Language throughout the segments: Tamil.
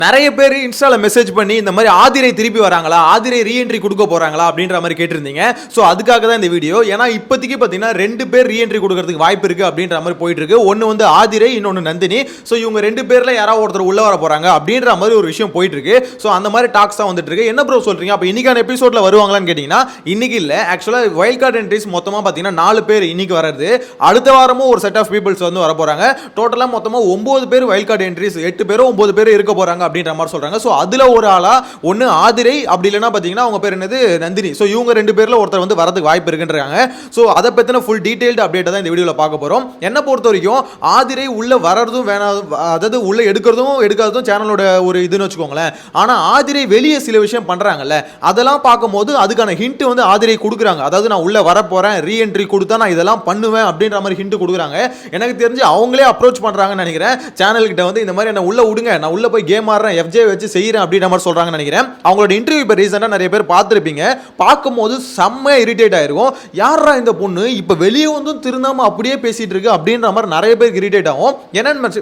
நிறைய பேர் இன்ஸ்டால மெசேஜ் பண்ணி இந்த மாதிரி ஆதிரை திருப்பி வராங்களா, ஆதிரை ரீஎன்ட்ரி கொடுக்க போறாங்களா அப்படின்ற மாதிரி கேட்டிருந்தீங்க. ஸோ அதுக்காக தான் இந்த வீடியோ. ஏன்னா இப்போதைக்கு பார்த்தீங்கன்னா 2 பேர் ரீஎன்ட்ரி கொடுக்கறதுக்கு வாய்ப்பு இருக்கு அப்படின்ற மாதிரி போயிட்டு இருக்கு. ஒன்று வந்து ஆதிரை, இன்னொன்று நந்தினி. ஸோ இவங்க 2 பேர்ல யாராவது ஒருத்தர் உள்ள வர போறாங்க அப்படின்ற மாதிரி ஒரு விஷயம் போயிட்டு இருக்கு. ஸோ அந்த மாதிரி டாக்ஸ் தான் வந்துட்டு இருக்கு. என்ன ப்ரோ சொல்றீங்க, அப்போ இன்னைக்கான எபிசோட்ல வருவாங்களான்னு கேட்டீங்கன்னா இன்னைக்கு இல்லை. ஆக்சுவலாக வைல்ட் கார்டு என்ட்ரிஸ் மொத்தமாக பார்த்தீங்கன்னா 4 பேர் இன்னைக்கு வர்றது. அடுத்த வாரமும் ஒரு செட் ஆஃப் பீப்புள்ஸ் வந்து வர போறாங்க. டோட்டலாக மொத்தமாக 9 பேர் வைல்ட் கார்டு என்ட்ரிஸ், 8 பேரோ 9 பேர் இருக்க போறாங்க அப்படின்ற மாதிரி சொல்றாங்க. சோ அதுல ஒரு ஆளா ஒன்னு ஆதிரை, அப்படி இல்லனா பாத்தீங்கன்னா அவங்க பேர் என்னது நந்தினி. சோ இவங்க 2 பேர்ல ஒருத்தர் வந்து வரதுக்கு வாய்ப்பு இருக்குன்றாங்க. சோ அத பத்தின ஃபுல் டீடைல்டு அப்டேட் தான் இந்த வீடியோல பார்க்க போறோம். என்ன பொறுத்த வரைக்கும் ஆதிரை உள்ள வரதும் வேணாம், அதாவது உள்ள எடுக்கிறதும் சேனலோட ஒரு இதுன்னு வச்சுக்கோங்களேன். ஆனா ஆதிரை வெளியே சில விஷயம் பண்றாங்கல்ல, அதெல்லாம் பார்க்கும்போது அதுக்கான ஹிண்ட் வந்து ஆதிரை கொடுக்குறாங்க. அதாவது நான் உள்ள வர போறேன், ரீஎன்ட்ரி கொடுத்தா நான் இதெல்லாம் பண்ணுவேன் அப்படின்ற மாதிரி ஹிண்ட் கொடுக்குறாங்க. எனக்கு தெரிஞ்சு அவங்களே அப்ரோச் பண்றாங்கன்னு நினைக்கிறேன் சேனல் கிட்ட வந்து, இந்த மாதிரி என்ன உள்ள விடுங்க, நான் உள்ள போய் கேம் ஆடுறேன், எஃப்ஜே வச்சு செய்யறேன் அப்படின்ற மாதிரி சொல்றாங்கன்னு நினைக்கிறேன். அவங்களோட இன்டர்வியூ இப்போ ரீசெண்டா நிறைய பேர் பார்த்துருப்பீங்க. பார்க்கும்போது செம்ம இரிட்டேட் ஆயிருக்கும். யாரா இந்த பொண்ணு இப்போ வெளியே வந்து திருந்தாம அப்படியே பேசிட்டு இருக்கு அப்படின்ற மாதிரி நிறைய பேருக்கு இரிட்டேட் ஆகும்.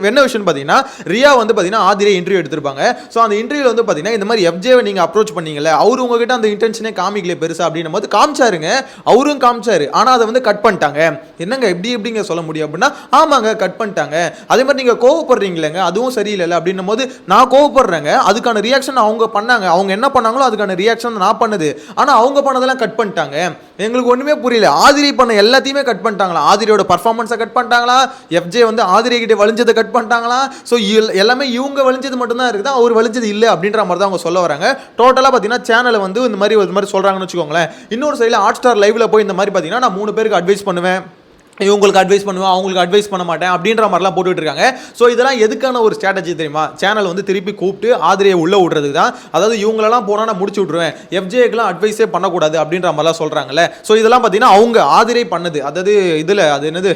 என்ன விஷயம் பார்த்தீங்கன்னா, ரியா வந்து பார்த்தீங்கன்னா ஆதிரை இன்டர்வியூ எடுத்திருப்பாங்க. ஸோ அந்த இன்டர்வியூல வந்து பார்த்தீங்கன்னா இந்த மாதிரி எஃப்ஜேவை நீங்க அப்ரோச் பண்ணீங்கல்ல, அவரு உங்ககிட்ட அந்த இன்டென்ஷனே காமிக்கல பெருசா அப்படின்னும் போது காமிச்சாருங்க, அவரும் காமிச்சாரு. ஆனா அதை வந்து கட் பண்ணிட்டாங்க. என்னங்க எப்படிங்க சொல்ல முடியும் அப்படின்னா, ஆமாங்க கட் பண்ணிட்டாங்க. அதே மாதிரி நீங்க கோவப்படுறீங்களேங்க, அதுவும் சரியில்லை அப்படின்னும் போது நான் கோவப்படுறேங்க, அதுக்கான ரியாக்ஷன் அவங்க பண்ணாங்க, அவங்க என்ன பண்ணாங்களோ அதுக்கான ரியாக்ஷன் நான் பண்ணது. ஆனா அவங்க பண்ணதெல்லாம் கட் பண்ணிட்டாங்க. எங்களுக்கு ஒண்ணுமே புரியல. ஆதிரை பண்ண எல்லாத்தையுமே கட் பண்ணிட்டாங்களா, ஆதிரியோட பர்ஃபார்மன்ஸை கட் பண்ணிட்டாங்களா, எஃப்ஜே வந்து ஆதிரை கிட்ட வலிஞ்சதை கட் பண்ணிட்டாங்களா. ஸோ எல்லாமே இவங்க வலிஞ்சது மட்டும்தான் இருக்குது, அவர் வலிஞ்சது இல்லை அப்படின்ற மாதிரி தான் அவங்க சொல்ல வராங்க. டோட்டலாக பார்த்தீங்கன்னா சேனலை வந்து இந்த மாதிரி சொல்றாங்கன்னு வச்சுக்கோங்களேன். இன்னொரு சைடில் ஹாட் ஸ்டார் லைவ்ல போய் இந்த மாதிரி பார்த்தீங்கன்னா நான் 3 பேருக்கு அட்வைஸ் பண்ணுவேன், இவங்களுக்கு அட்வைஸ் பண்ணுவேன், அவங்களுக்கு அட்வைஸ் பண்ண மாட்டேன் அப்படின்ற மாதிரிலாம் போட்டுட்டு இருக்காங்க. ஸோ இதெல்லாம் எதுக்கான ஒரு ஸ்ட்ராட்டஜி தெரியுமா, சேனல் வந்து திருப்பி கூப்பிட்டு ஆதிரையை உள்ள விடுறதுக்கு தான். அதாவது இவங்களெல்லாம் போனால் நான் முடிச்சு விட்ருவேன், எஃப்ஜேக்கெல்லாம் அட்வைஸே பண்ணக்கூடாது அப்படின்ற மாதிரிலாம் சொல்கிறாங்கல்ல. ஸோ இதெல்லாம் பார்த்தீங்கன்னா அவங்க ஆதிரை பண்ணது, அதாவது இதில் அது என்னது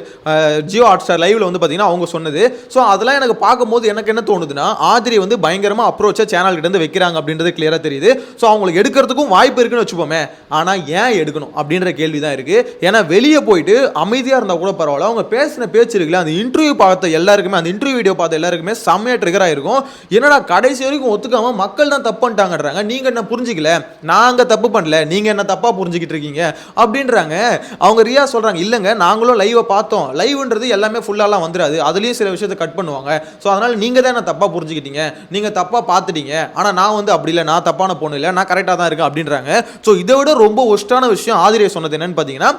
ஜியோ ஹாட் ஸ்டார் லைவ்ல வந்து பார்த்தீங்கன்னா அவங்க சொன்னது. ஸோ அதெல்லாம் எனக்கு பார்க்கும்போது எனக்கு என்ன தோணுதுன்னா, ஆதிரை வந்து பயங்கரமாக அப்ரோச்சை சேனல் கிட்ட இருந்து வைக்கிறாங்க அப்படின்றது கிளியராக தெரியுது. ஸோ அவங்களுக்கு எடுக்கிறதுக்கும் வாய்ப்பு இருக்குன்னு வச்சுப்போமே. ஆனால் ஏன் எடுக்கணும் அப்படின்ற கேள்வி தான் இருக்குது. ஏன்னா வெளியே போயிட்டு அமைதியாக இருந்தால் கூட பரவாயில்ல, அவங்க பேசின பேச்சு இருக்குல்ல, அந்த இன்டர்வியூ பார்த்த எல்லாருக்குமே, அந்த இன்டர்வியூ வீடியோ பார்த்த எல்லாருக்குமே செம்மையா ட்ரிகர் ஆயிருக்கும். என்னடா கடைசி வரைக்கும் ஒத்துக்காம மக்கள் தான் தப்பு பண்ணிட்டாங்கன்றாங்க, நீங்க என்ன புரிஞ்சிக்கல, நாங்க தப்பு பண்ணல, நீங்க என்ன தப்பா புரிஞ்சுக்கிட்டு இருக்கீங்க அப்படின்றாங்க. அவங்க ரியா சொல்றாங்க, இல்லங்க நாங்களும் லைவை பார்த்தோம், லைவ்ன்றது எல்லாமே ஃபுல்லாலாம் வந்துடாது, அதுலயும் சில விஷயத்தை கட் பண்ணுவாங்க. ஸோ அதனால நீங்க தான் என்ன தப்பா புரிஞ்சுக்கிட்டீங்க, நீங்க தப்பா பார்த்துட்டீங்க. ஆனா நான் வந்து அப்படி இல்லை, நான் தப்பான பொண்ணு இல்லை, நான் கரெக்டாக தான் இருக்கேன் அப்படின்றாங்க. ஸோ இதை விட ரொம்ப ஒஸ்டான விஷயம் ஆதிரை சொன்னது என்னன்னு பார்த்தீங்கன்னா,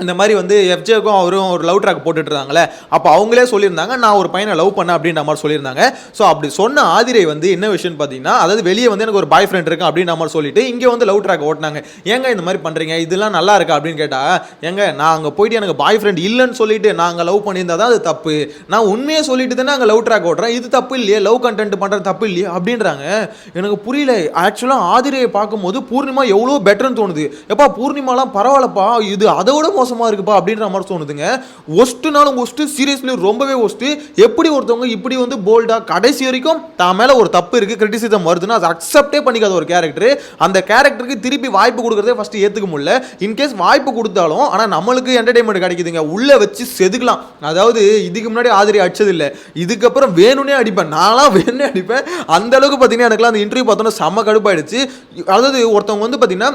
இந்த மாதிரி வந்து எஃப்ஜேக்கும் அவரும் ஒரு லவ் ட்ராக் போட்டுட்டு இருந்தாங்களே, அப்போ அவங்களே சொல்லியிருந்தாங்க நான் ஒரு பையனை லவ் பண்ணேன் அப்படின்ற மாதிரி சொல்லியிருந்தாங்க. ஸோ அப்படி சொன்ன ஆதிரை வந்து என்ன விஷயம்னு பார்த்தீங்கன்னா, அதாவது வெளியே வந்து எனக்கு ஒரு பாய் ஃப்ரெண்ட் இருக்கு அப்படின்ற மாதிரி சொல்லிட்டு இங்கே வந்து லவ் ட்ராக் ஓட்டினாங்க. ஏங்க இந்த மாதிரி பண்ணுறீங்க, இதெல்லாம் நல்லா இருக்கா அப்படின்னு கேட்டால், ஏங்க நான் அங்கே போயிட்டு எனக்கு பாய் ஃப்ரெண்ட் இல்லைன்னு சொல்லிட்டு நாங்கள் லவ் பண்ணியிருந்தா தான் அது தப்பு, நான் உண்மையே சொல்லிட்டு தானே அங்கே லவ் ட்ராக் ஓட்டுறேன், இது தப்பு இல்லையே, லவ் கண்டென்ட் பண்ணுறது தப்பு இல்லையே அப்படின்றாங்க. எனக்கு புரியல. ஆக்சுவலாக ஆதிரையை பார்க்கும்போது பூர்ணிமா எவ்வளோ பெட்டர்னு தோணுது. எப்பா பூர்ணிமாலாம் பரவாயில்லப்பா, இது அதோட மோசமா இருக்குப்பா அப்படின்ற மாதிரி தோணுதுங்க. ஒஸ்ட்னாலும் ஒஸ்ட், சீரியஸ்லி ரொம்பவே ஒஸ்ட். எப்படி ஒருத்தவங்க இப்படி வந்து போல்டா கடைசி வரைக்கும் தான் மேல ஒரு தப்பு இருக்கு, கிரிட்டிசிசம் வருதுன்னா அதை அக்செப்டே பண்ணிக்காத ஒரு கேரக்டர், அந்த கேரக்டருக்கு திருப்பி வாய்ப்பு கொடுக்கறதே ஃபர்ஸ்ட் ஏத்துக்க முடியல. இன்கேஸ் வாய்ப்பு கொடுத்தாலும் ஆனா நம்மளுக்கு என்டர்டைன்மெண்ட் கிடைக்குதுங்க, உள்ள வச்சு செதுக்கலாம். அதாவது இதுக்கு முன்னாடி ஆதிரி அடிச்சது இல்லை, இதுக்கப்புறம் வேணும்னே அடிப்பேன், நான்லாம் வேணும்னே அடிப்பேன். அந்த அளவுக்கு பார்த்தீங்கன்னா எனக்குலாம் அந்த இன்டர்வியூ பார்த்தோன்னா செம்ம கடுப்பாயிடுச்சு. அதாவது ஒருத்தவங்க வந்து பார்த்தீங்கன்னா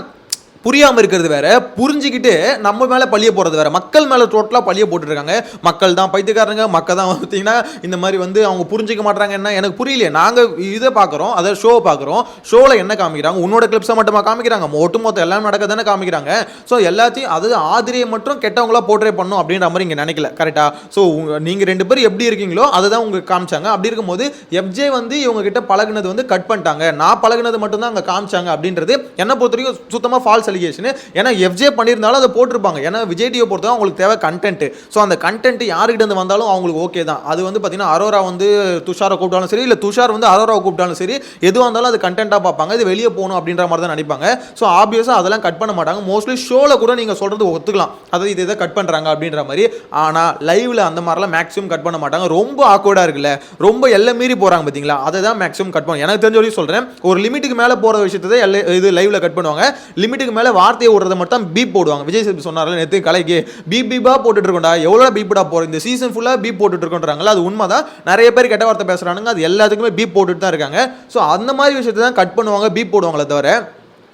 புரியாமல் இருக்கிறது வேற, புரிஞ்சுக்கிட்டு நம்ம மேலே பழிய போகிறது வேற. மக்கள் மேலே டோட்டலாக பழிய போட்டுருக்காங்க. மக்கள் தான் பைத்தியக்காரங்க, மக்கள் தான் பார்த்தீங்கன்னா இந்த மாதிரி வந்து அவங்க புரிஞ்சிக்க மாட்டாங்க. என்ன எனக்கு புரியலையே. நாங்கள் இதை பார்க்குறோம், அதாவது ஷோவை பார்க்குறோம், ஷோவில் என்ன காமிக்கிறாங்க, உன்னோட கிளிப்ஸை மட்டுமா காமிக்கிறாங்க, ஒட்டுமொத்தம் எல்லாம் நடக்க தானே காமிக்கிறாங்க. ஸோ எல்லாத்தையும் அதாவது ஆதிரியை மட்டும் கெட்டவங்களா போர்ட்ரே பண்ணும் அப்படின்ற மாதிரி இங்கே நினைக்கல. கரெக்டாக. ஸோ நீங்கள் 2 பேரும் எப்படி இருக்கீங்களோ அதை தான் உங்களுக்கு காமிச்சாங்க. அப்படி இருக்கும்போது எஃப்ஜே வந்து இவங்க கிட்ட பழகுனது வந்து கட் பண்ணிட்டாங்க, நான் பழகுனது மட்டும் தான் அங்கே காமிச்சாங்க அப்படின்றது என்ன பொறுத்த வரைக்கும் சுத்தமாக ஃபால்ஸ் அலிகேஷன். ஏன்னா எஃப்ஜே பண்ணியிருந்தாலும் அதை போட்டிருப்பாங்க. ஏன்னா விஜய் டிவி பொறுத்தவரை அவங்களுக்கு தேவை கண்டென்ட். ஸோ அந்த கண்டென்ட் யாருக்கிட்ட இருந்து வந்தாலும் அவங்களுக்கு ஓகே தான். அது வந்து பார்த்தீங்கன்னா அரோரா வந்து துஷாரை கூப்பிட்டாலும் சரி, இல்லை துஷார் வந்து அரோராவை கூப்பிட்டாலும் சரி, எதுவாக இருந்தாலும் அது கண்டென்ட்டாக பார்ப்பாங்க, இது வெளியே போகணும் அப்படின்ற மாதிரி தான் நினைப்பாங்க. ஸோ ஆப்வியஸாக அதெல்லாம் கட் பண்ண மாட்டாங்க. மோஸ்ட்லி ஷோவில் கூட நீங்கள் சொல்கிறது ஒத்துக்கலாம், அதாவது இதை கட் பண்ணுறாங்க அப்படின்ற மாதிரி. ஆனால் லைவ்ல அந்த மாதிரிலாம் மேக்ஸிமம் கட் பண்ண மாட்டாங்க. ரொம்ப ஆக்வர்டாக இருக்குல்ல, ரொம்ப எல்லாம் மீறி போகிறாங்க பார்த்தீங்களா, அதை தான் மேக்ஸிமம் கட் பண்ணுவாங்க. எனக்கு தெரிஞ்ச வரைக்கும் சொல்கிறேன், ஒரு லிமிட்டுக்கு மேலே போகிற விஷயத்தை இது லைவ்ல கட் பண்ணுவாங்க, லிமிட்டுக்கு மேல வார்த்தையை விடுறத மட்டும் பீப் போடுவாங்க. விஜய் சேதுபதி சொன்னார்ல நேத்து கலைக்கு பீபா போட்டுட்டு இருக்கோம்டா, எவ்வளவு பீப்டா போறோம், இந்த சீசன் ஃபுல்லா பீப் போட்டுட்டு இருக்கோன்றாங்களா, அது உண்மைதான். நிறைய பேர் கெட்ட வார்த்தை பேசுறானுங்க, அது எல்லாத்துக்குமே பீப் போட்டுட்டு தான் இருக்காங்க. ஸோ அந்த மாதிரி விஷயத்தை தான் கட் பண்ணுவாங்க, பீப் போடுவாங்களே தவிர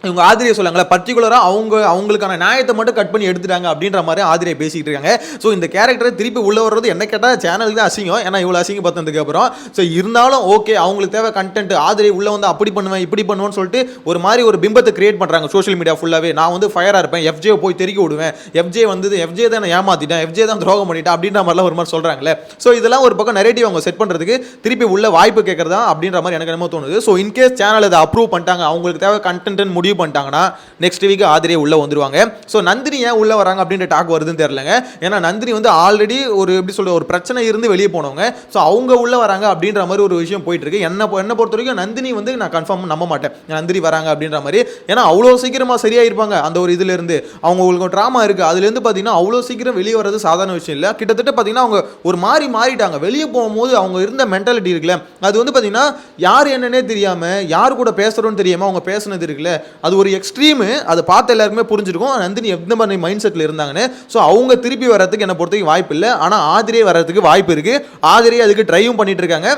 இவங்க ஆதிரியை சொல்லாங்களா பர்டிகுலராக அவங்களுக்கான நியாயத்தை மட்டும் கட் பண்ணி எடுத்துட்டாங்க அப்படின்ற மாதிரி ஆதிரியை பேசிக்கிட்டு இருக்காங்க. ஸோ இந்த கேரக்டரை திருப்பி உள்ள வர்றது என்ன கேட்டால் சேனலுக்கு தான் அசிங்கம், ஏன்னா இவ்வளோ அசிங்கம் பார்த்ததுக்கு அப்புறம். ஸோ இருந்தாலும் ஓகே, அவங்களுக்கு தேவை கண்டென்ட். ஆதிரை உள்ள வந்து அப்படி பண்ணுவேன் இப்படி பண்ணுவேன்னு சொல்லிட்டு ஒரு மாதிரி ஒரு பிம்பத்தை கிரியேட் பண்ணுறாங்க சோஷியல் மீடியா ஃபுல்லாகவே. நான் வந்து ஃபயராக இருப்பேன், எஃப்ஜே போய் தெருக்கி விடுவேன், எஃப்ஜே தான் ஏமாத்திட்டேன், எஃப்ஜே தான் துரோகம் பண்ணிட்டேன் அப்படின்ற மாதிரிலாம் ஒரு மாதிரி சொல்கிறாங்களே. ஸோ இதெல்லாம் ஒரு பக்கம் நெரேட்டிவ் அவங்க செட் பண்ணுறதுக்கு திருப்பி உள்ள வாய்ப்பு கேட்கறதா அப்படின்ற மாதிரி எனக்கு என்னமோ தோணுது. ஸோ இன்கேஸ் சேனல் அதை அப்ரூவ் பண்ணிட்டாங்க, அவங்களுக்கு தேவை கண்டென்ட்னு முடிவு பண்ணிட்டாங்கன்னா நெக்ஸ்ட் வீக் ஆதிரியை உள்ள வந்துருவாங்க. ஸோ நந்தினி ஏன் உள்ள வராங்க அப்படின்ற டாக் வருதுன்னு தெரியலங்க. ஏன்னா நந்தினி வந்து ஆல்ரெடி ஒரு எப்படி சொல்ற ஒரு பிரச்சனை இருந்து வெளியே போனவங்க. ஸோ அவங்க உள்ள வராங்க அப்படின்ற மாதிரி ஒரு விஷயம் போயிட்டு இருக்கு. என்ன பொறுத்த வரைக்கும் நந்தினி வந்து நான் கன்ஃபார்ம் நம்ப மாட்டேன் நந்தினி வராங்க அப்படின்ற மாதிரி. ஏன்னா அவ்வளோ சீக்கிரமா சரியாயிருப்பாங்க அந்த ஒரு இதுல இருந்து. அவங்களுக்கு ட்ராமா இருக்கு, அதுல இருந்து பாத்தீங்கன்னா அவ்வளோ சீக்கிரம் வெளியே வர்றது சாதாரண விஷயம் இல்லை. கிட்டத்தட்ட பாத்தீங்கன்னா அவங்க ஒரு மாறிட்டாங்க. வெளியே போகும்போது அவங்க இருந்த மென்டாலிட்டி இருக்குல்ல, அது வந்து பாத்தீங்கன்னா யார் என்னன்னே தெரியாம யார் கூட பேசுறோன்னு தெரியாம அவங்க பேசுனது இருக்குல்ல, அது ஒரு எக்ஸ்ட்ரீம். அதை பார்த்து எல்லாருக்குமே புரிஞ்சிருக்கும் நந்தினி எந்த மாதிரி மைண்ட் செட்ல இருந்தாங்கன்னு. ஸோ அவங்க திருப்பி வர்றதுக்கு என்ன பொறுத்தவரைக்கும் வாய்ப்பு இல்லை. ஆனால் ஆதிரியே வர்றதுக்கு வாய்ப்பு இருக்கு. ஆதிரியே அதுக்கு ட்ரைவும் பண்ணிட்டு இருக்காங்க.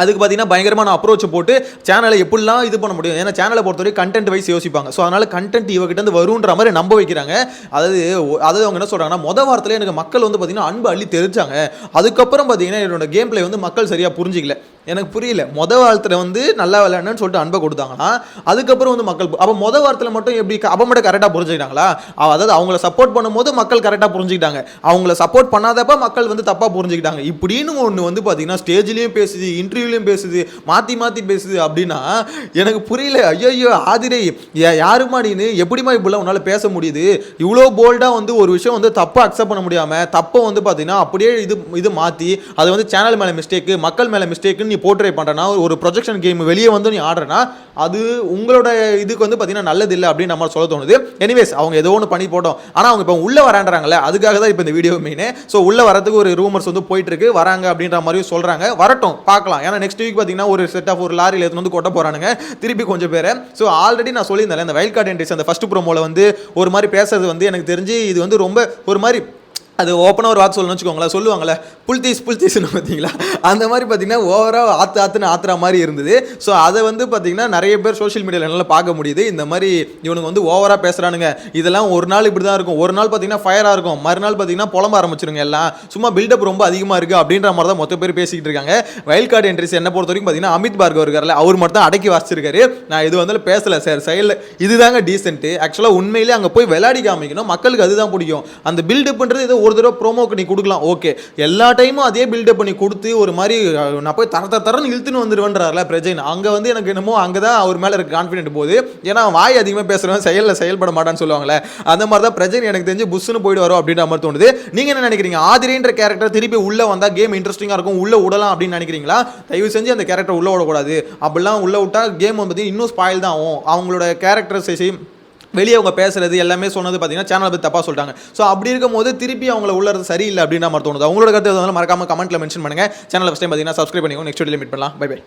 அதுக்கு பார்த்தீங்கன்னா பயங்கரமான அப்ரோச் போட்டு சேனலை எப்படிலாம் இது பண்ண முடியும். ஏன்னா சேனலை பொறுத்தவரை கண்டென்ட் வைஸ் யோசிப்பாங்க. ஸோ அதனால கண்டென்ட் இவகிட்ட இருந்து வருன்ற மாதிரி நம்ப வைக்கிறாங்க. அதாவது அவங்க என்ன சொல்றாங்கன்னா மொதல் வாரத்தில் எனக்கு மக்கள் வந்து பார்த்தீங்கன்னா அன்பு அள்ளி தெரிஞ்சாங்க. அதுக்கப்புறம் பார்த்தீங்கன்னா என்னோட கேம் பிளே வந்து மக்கள் சரியாக புரிஞ்சிக்கல, எனக்கு புரியல. மொதல் வாரத்தில் வந்து நல்லா விளையாடணும்னு சொல்லிட்டு அன்பை கொடுத்தாங்கன்னா அதுக்கப்புறம் வந்து மக்கள் அப்போ மொதல் வாரத்தில் மட்டும் எப்படி அப்போ மட்டும் கரெக்டாக புரிஞ்சுக்கிட்டாங்களா? அதாவது அவங்கள சப்போர்ட் பண்ணும்போது மக்கள் கரெக்டாக புரிஞ்சுக்கிட்டாங்க, அவங்கள சப்போர்ட் பண்ணாதப்ப மக்கள் வந்து தப்பாக புரிஞ்சுக்கிட்டாங்க. இப்படின்னு ஒன்று வந்து பார்த்தீங்கன்னா ஸ்டேஜ்லேயும் பேசுது, இன்டர்வியூலையும் பேசுது, மாற்றி பேசுது. அப்படின்னா எனக்கு புரியல. ஐயோ ஆதிரை யாருமாடின்னு எப்படிமா இப்படிலாம் உன்னால் பேச முடியுது? இவ்வளோ போல்டாக வந்து ஒரு விஷயம் வந்து தப்பாக அக்செப்ட் பண்ண முடியாமல் தப்பை வந்து பார்த்தீங்கன்னா அப்படியே இது மாற்றி அதை வந்து சேனல் மேலே மிஸ்டேக்கு, மக்கள் மேலே மிஸ்டேக்குன்னு போர்ட்ரே பண்றனா, ஒரு ப்ரொஜெக்ஷன் கேம் வெளியே வந்து நீ ஆடுறனா, அது உங்களோட இதுக்கு வந்து பார்த்தீங்கன்னா நல்லது இல்லை அப்படின்னு நம்ம சொல்ல தோணுது. எனிவேஸ் அவங்க ஏதோ ஒன்று பண்ணி போட்டோம். ஆனால் அவங்க இப்போ உள்ள வரான்றாங்கல்ல, அதுக்காக தான் இப்போ இந்த வீடியோ மெயின். ஸோ உள்ள வரதுக்கு ஒரு ரூமர்ஸ் வந்து போயிட்டு இருக்கு, வராங்க அப்படின்ற மாதிரி சொல்றாங்க. வரட்டும் பார்க்கலாம். ஏன்னா நெக்ஸ்ட் வீக் பார்த்தீங்கன்னா ஒரு செட் ஆஃப் ஒரு லாரியில் எடுத்து வந்து கொட்ட போறானுங்க திருப்பி கொஞ்சம் பேர். ஸோ ஆல்ரெடி நான் சொல்லியிருந்தேன் இந்த வைல்ட் கார்டு என்ட்ரிஸ் அந்த ஃபர்ஸ்ட் ப்ரோமோல வந்து ஒரு மாதிரி பேசுறது வந்து எனக்கு தெரிஞ்சு இது வந்து ரொம்ப ஒரு மாதிரி அது ஓப்பனாக ஒரு வார்த்தை சொல்லணும்னு வச்சுக்கோங்களேன், சொல்லுவாங்களே புல்தீஸ்னு பார்த்தீங்களா, அந்த மாதிரி பார்த்தீங்கன்னா ஓவராக ஆத்துற மாதிரி இருந்தது. ஸோ அதை வந்து பார்த்தீங்கன்னா நிறைய பேர் சோஷியல் மீடியாவில் நல்லா பார்க்க முடியுது. இந்த மாதிரி இவனுக்கு வந்து ஓவராக பேசுகிறானுங்க, இதெல்லாம் ஒரு நாள் இப்படி தான் இருக்கும், ஒரு நாள் பார்த்தீங்கன்னா ஃபயராக இருக்கும், மறுநாள் பார்த்தீங்கன்னா புலம்ப ஆரம்பிச்சிருங்க, எல்லாம் சும்மா பில்டப் ரொம்ப அதிகமாக இருக்குது அப்படின்ற மாதிரி தான் மொத்த பேர் பேசிக்கிட்டு இருக்காங்க. வைல்ட் கார்டு என்ட்ரிஸ் என்ன பொறுத்த வரைக்கும் பார்த்தீங்கன்னா அமித் பார்கவ் இருக்கார்ல, அவர் மட்டும் தான் அடக்கி வாசிச்சிருக்காரு. நான் இது வந்து பேசலை சார், சைடில் இதுதாங்க டீசென்ட்டு. ஆக்சுவலாக உண்மையிலே அங்கே போய் விளையாடி காமிக்கணும், மக்களுக்கு அதுதான் பிடிக்கும். அந்த பில்டப்ன்றது இது ஒரு தடவை ப்ரோமோக்கு நீ கொடுக்கலாம், ஓகே. எல்லா டைமும் அதே பில்டப் பண்ணி கொடுத்து ஒரு மாதிரி நான் போய் தரன்னு இழுத்துன்னு வந்துடுவேன்றார்ல பிரஜைன். அங்கே வந்து எனக்கு என்னமோ அங்கே தான் அவர் மேலே இருக்க கான்ஃபிடென்ட் போகுது. ஏன்னா வாய் அதிகமாக பேசுகிறவன் செயல்பட மாட்டான்னு சொல்லுவாங்களே, அந்த மாதிரி தான் பிரஜைன் எனக்கு தெரிஞ்சு புஷ்னு போயிட்டு வரும் அப்படின்ற மாதிரி தோணுது. நீங்கள் என்ன நினைக்கிறீங்க? ஆதிரின்ற கேரக்டர் திருப்பி உள்ளே வந்தால் கேம் இன்ட்ரெஸ்டிங்காக இருக்கும், உள்ளே விடலாம் அப்படின்னு நினைக்கிறீங்களா? தயவு செஞ்சு அந்த கேரக்டர் உள்ளே விடக்கூடாது. அப்படிலாம் உள்ளே விட்டால் கேம் வந்து இன்னும் ஸ்பாயில் தான் ஆகும். அவங்களோட கேரக்டர்ஸை வெளியே அவங்க பேசுறது எல்லாமே சொன்னது பார்த்தீங்கன்னா சேனல் பற்றி தப்பாக சொல்லிட்டாங்க. ஸோ அப்படி இருக்கும் போது திருப்பி அவங்கள உள்ளது சரியில்லை அப்படின்ற மாதிரி தோணுது. அவங்களோட கருத்து மறக்காம கமெண்ட்ல மென்ஷன் பண்ணுங்க. சேனல் ஃபஸ்ட் டைம் பார்த்தீங்கன்னா சப்ஸ்கிரைப் பண்ணிக்கோங்க. நெக்ஸ்ட் வீடியோவில் மீட் பண்ணலாம். Bye by.